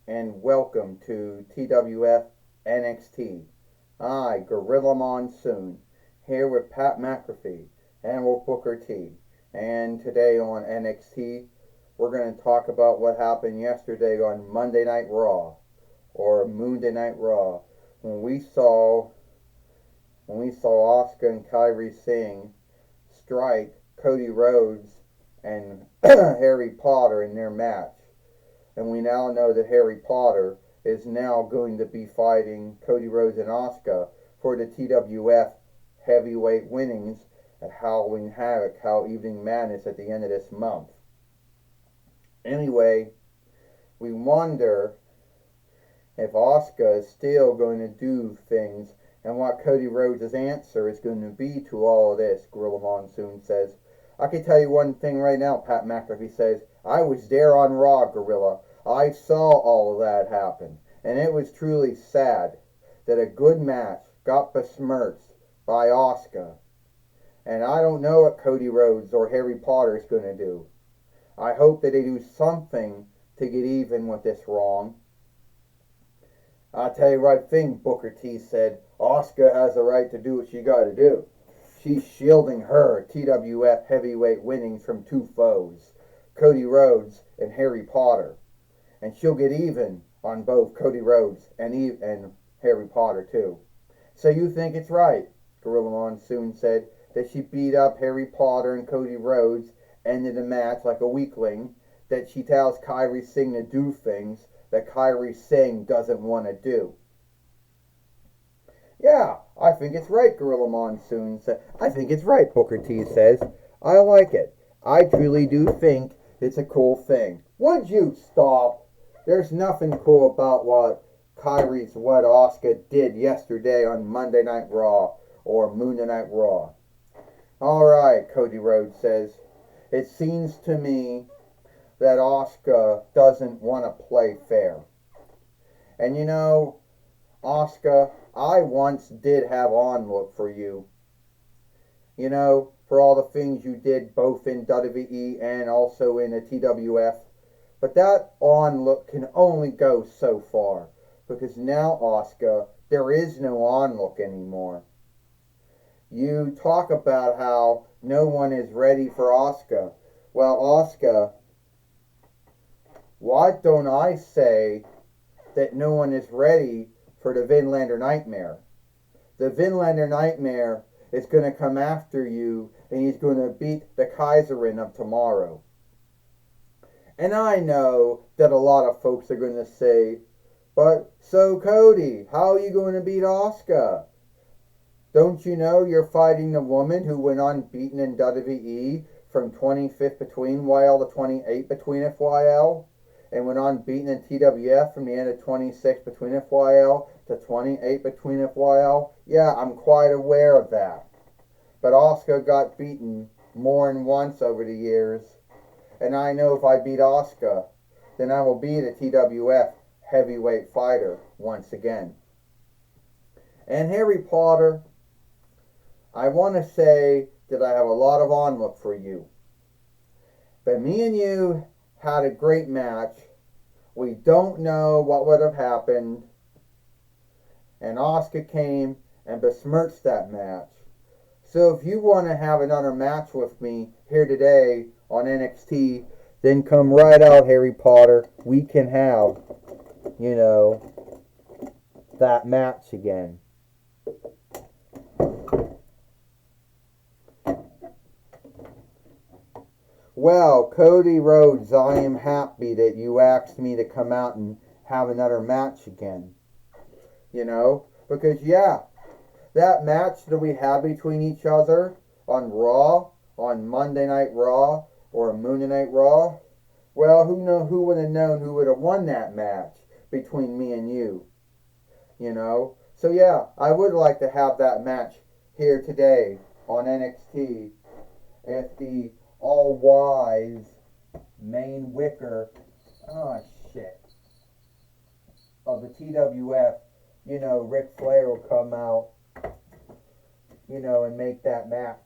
and welcome to TWF NXT. I, Gorilla Monsoon, here with Pat McAfee and with Booker T. And today on NXT, we're going to talk about what happened yesterday on Monday Night Raw, or Monday Night Raw, when we saw Asuka and Kairi Singh strike Cody Rhodes and Harry Potter in their match. And we now know that Harry Potter is now going to be fighting Cody Rhodes and Asuka for the TWF heavyweight winnings at Halloween Havoc, Hell Evening Madness at the end of this month. Anyway, we wonder if Asuka is still going to do things and what Cody Rhodes' answer is going to be to all of this, Gorilla Monsoon says. I can tell you one thing right now, Pat McAfee says. I was there on Raw, Gorilla. I saw all of that happen. And it was truly sad that a good match got besmirched by Asuka. And I don't know what Cody Rhodes or Harry Potter is going to do. I hope that they do something to get even with this wrong. I'll tell you right thing, Booker T said. Asuka has the right to do what she got to do. She's shielding her TWF heavyweight winnings from two foes, Cody Rhodes and Harry Potter. And she'll get even on both Cody Rhodes and Harry Potter too. So you think it's right, Gorilla Monsoon said, that she beat up Harry Potter and Cody Rhodes, ended the match like a weakling, that she tells Kairi Singh to do things that Kairi Singh doesn't want to do. Yeah, I think it's right, Gorilla Monsoon said. I think it's right, Booker T says. I like it. I truly do think it's a cool thing. Would you stop? There's nothing cool about what Asuka did yesterday on Monday Night Raw or Monday Night Raw. Alright, Cody Rhodes says. It seems to me that Asuka doesn't want to play fair. And you know, Asuka, I once did have onlook for you. You know, for all the things you did both in WWE and also in the TWF. But that onlook can only go so far. Because now, Asuka, there is no onlook anymore. You talk about how no one is ready for Asuka. Well, Asuka, why don't I say that no one is ready for the Vinlander Nightmare? The Vinlander Nightmare is going to come after you, and he's going to beat the Kaiserin of tomorrow. And I know that a lot of folks are going to say, but so Cody, how are you going to beat Asuka? Don't you know you're fighting the woman who went unbeaten in WWE from 25th between YL to 28th between FYL? And went unbeaten in TWF from the end of 26 between FYL to 28 between FYL? Yeah, I'm quite aware of that. But Asuka got beaten more than once over the years. And I know if I beat Asuka, then I will be the TWF heavyweight fighter once again. And Harry Potter, I want to say that I have a lot of onlook for you. But me and you had a great match. We don't know what would have happened. And Asuka came and besmirched that match. So if you want to have another match with me here today on NXT, then come right out, Harry Potter. We can have, that match again. Well, Cody Rhodes, I am happy that you asked me to come out and have another match again. Because that match that we had between each other on Raw, on Monday Night Raw, or Monday Night Raw, well, who would have known who would have won that match between me and you? So yeah, I would like to have that match here today on NXT if the all-wise main wicker, of the TWF, Ric Flair will come out, and make that match.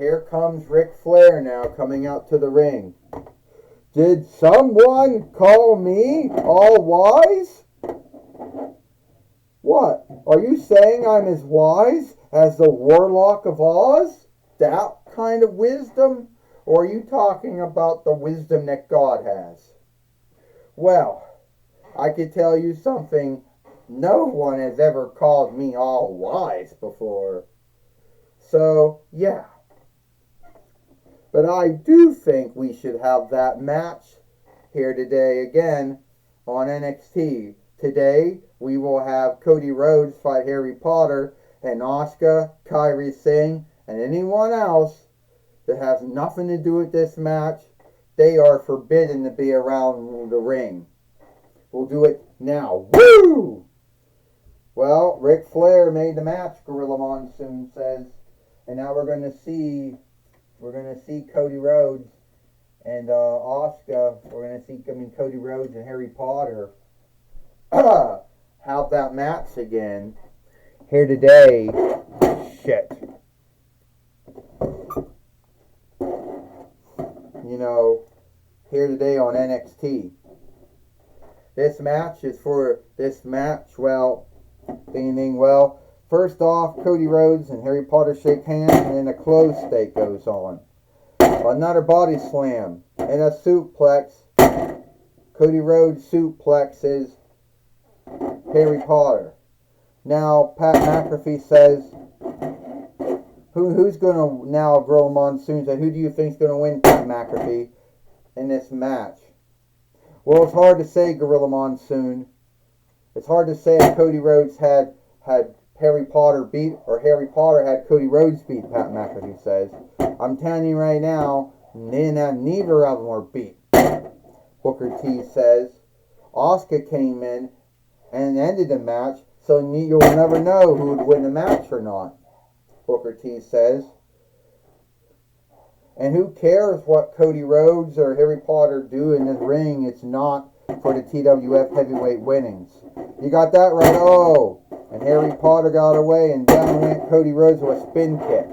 Here comes Ric Flair now coming out to the ring. Did someone call me all wise? What? Are you saying I'm as wise as the Warlock of Oz? That kind of wisdom? Or are you talking about the wisdom that God has? Well, I could tell you something. No one has ever called me all wise before. So, yeah. But I do think we should have that match here today again on NXT. Today, we will have Cody Rhodes fight Harry Potter, and Asuka, Kairi Singh, and anyone else that has nothing to do with this match. They are forbidden to be around the ring. We'll do it now. Woo! Well, Ric Flair made the match, Gorilla Monsoon says. And now we're going to see Cody Rhodes and Asuka. We're going to see Cody Rhodes and Harry Potter have that match again here today. Shit. You know, here today on NXT. This match, well, first off, Cody Rhodes and Harry Potter shake hands, and then a close stake goes on. Another body slam and a suplex. Cody Rhodes suplexes Harry Potter. Now, Pat McAfee says, who's going to, now Gorilla Monsoon said, who do you think is going to win, Pat McAfee, in this match? Well, it's hard to say, Gorilla Monsoon. It's hard to say if Cody Rhodes had Harry Potter beat, or Harry Potter had Cody Rhodes beat, Pat McAfee says. I'm telling you right now, neither of them were beat. Booker T says. Asuka came in and ended the match, so you'll never know who would win the match or not, Booker T says. And who cares what Cody Rhodes or Harry Potter do in this ring? It's not for the TWF heavyweight winnings. You got that right? Oh, and Harry Potter got away, and down went Cody Rhodes with a spin kick.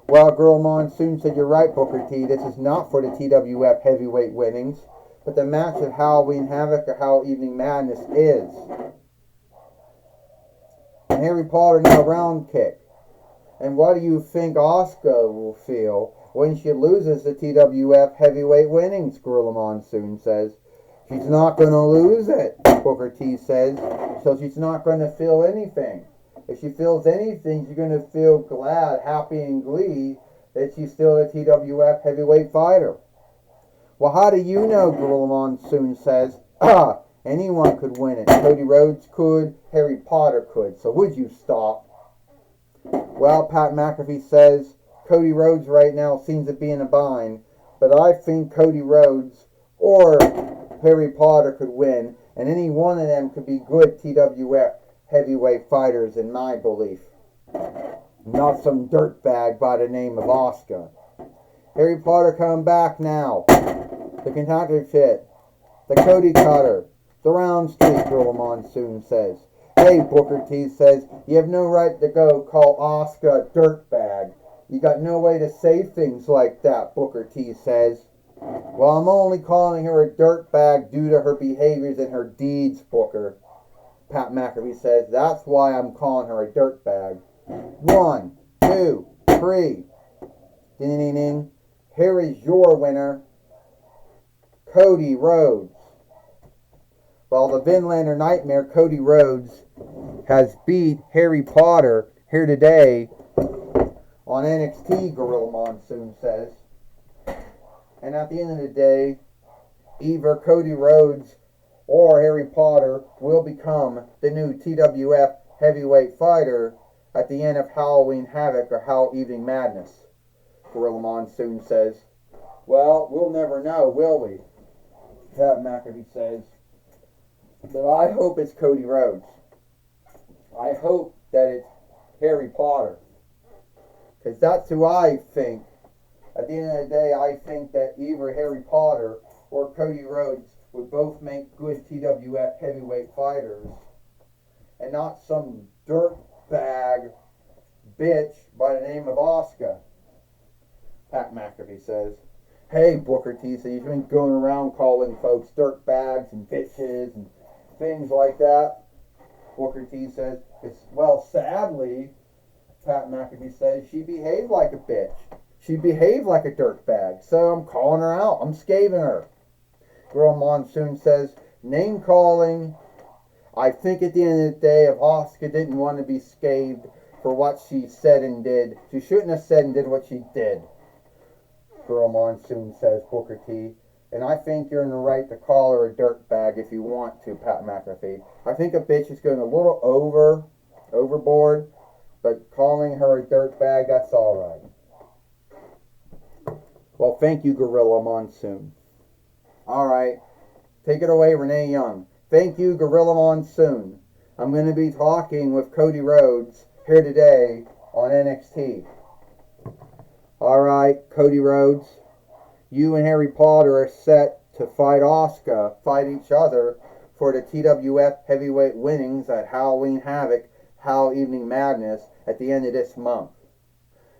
Well, Girl Monsoon said, you're right, Booker T. This is not for the TWF heavyweight winnings, but the match of Halloween Havoc or Hell Evening Madness is. And Harry Potter now round kick. And what do you think Asuka will feel when she loses the TWF heavyweight winnings, Gorilla Monsoon says. She's not going to lose it, Booker T says, so she's not going to feel anything. If she feels anything, she's going to feel glad, happy, and glee that she's still a TWF heavyweight fighter. Well, how do you know, Gorilla Monsoon says? Anyone could win it. Cody Rhodes could, Harry Potter could, so would you stop? Well, Pat McAfee says, Cody Rhodes right now seems to be in a bind, but I think Cody Rhodes or Harry Potter could win, and any one of them could be good TWF heavyweight fighters in my belief. Not some dirtbag by the name of Asuka. Harry Potter come back now. The Kentucky Fit. The Cody Cutter. The Round Street Girl Monsoon says. Hey, Booker T says, you have no right to go call Asuka a dirtbag. You got no way to say things like that, Booker T says. Well, I'm only calling her a dirtbag due to her behaviors and her deeds, Booker. Pat McAfee says, that's why I'm calling her a dirtbag. 1, 2, 3. Ding, ding, ding. Here is your winner, Cody Rhodes. Well, the Vinlander Nightmare, Cody Rhodes, has beat Harry Potter here today on NXT, Gorilla Monsoon says. And at the end of the day, either Cody Rhodes or Harry Potter will become the new TWF heavyweight fighter at the end of Halloween Havoc or Hell Evening Madness, Gorilla Monsoon says. Well, we'll never know, will we? Pat McAfee says. But I hope it's Cody Rhodes. I hope that it's Harry Potter. Because that's who I think. At the end of the day, I think that either Harry Potter or Cody Rhodes would both make good TWF heavyweight fighters. And not some dirtbag bitch by the name of Asuka. Pat McAfee says. Hey, Booker T, so you've been going around calling folks dirtbags and bitches and things like that. Booker T says, well, sadly, Pat McAfee says, she behaved like a bitch. She behaved like a dirtbag, so I'm calling her out. I'm scaving her. Girl Monsoon says, name calling. I think at the end of the day, if Asuka didn't want to be scathed for what she said and did, she shouldn't have said and did what she did. Girl Monsoon says, Booker T, and I think you're in the right to call her a dirtbag if you want to, Pat McAfee. I think a bitch is going a little overboard, but calling her a dirtbag, that's all right. Well, thank you, Gorilla Monsoon. All right, take it away, Renee Young. Thank you, Gorilla Monsoon. I'm going to be talking with Cody Rhodes here today on NXT. All right, Cody Rhodes, you and Harry Potter are set to fight each other for the TWF Heavyweight winnings at Halloween Havoc, Hell Evening Madness at the end of this month.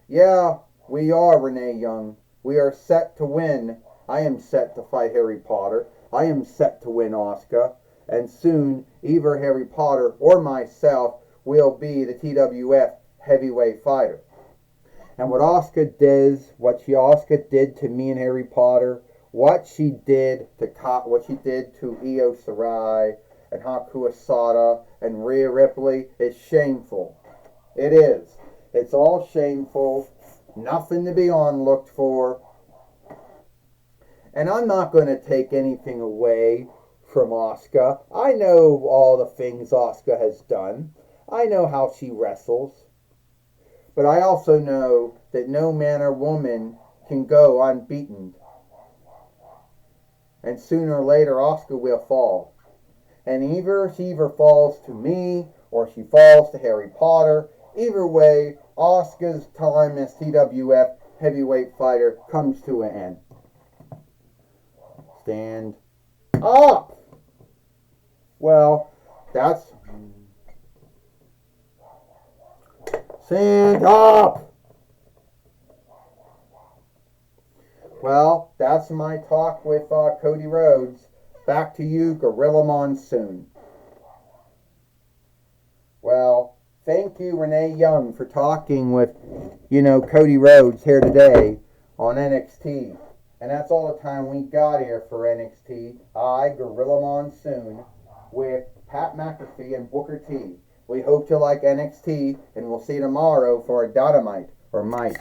Yeah, we are, Renee Young. We are set to win. I am set to fight Harry Potter. I am set to win Asuka. And soon, either Harry Potter or myself will be the TWF Heavyweight fighter. And what Asuka did to me and Harry Potter, what she did to Io Shirai and Haku Asada and Rhea Ripley is shameful. It is. It's all shameful. Nothing to be looked for. And I'm not going to take anything away from Asuka. I know all the things Asuka has done. I know how she wrestles. But I also know that no man or woman can go unbeaten. And sooner or later, Asuka will fall. And either she falls to me or she falls to Harry Potter. Either way, Asuka's time as TWF heavyweight fighter comes to an end. Stand up! Well, that's... Stand up! Well, that's my talk with Cody Rhodes. Back to you, Gorilla Monsoon. Well, thank you, Renee Young, for talking with, Cody Rhodes here today on NXT. And that's all the time we got here for NXT. I, Gorilla Monsoon, with Pat McAfee and Booker T. We hope you like NXT, and we'll see you tomorrow for a Dynamite or Mike.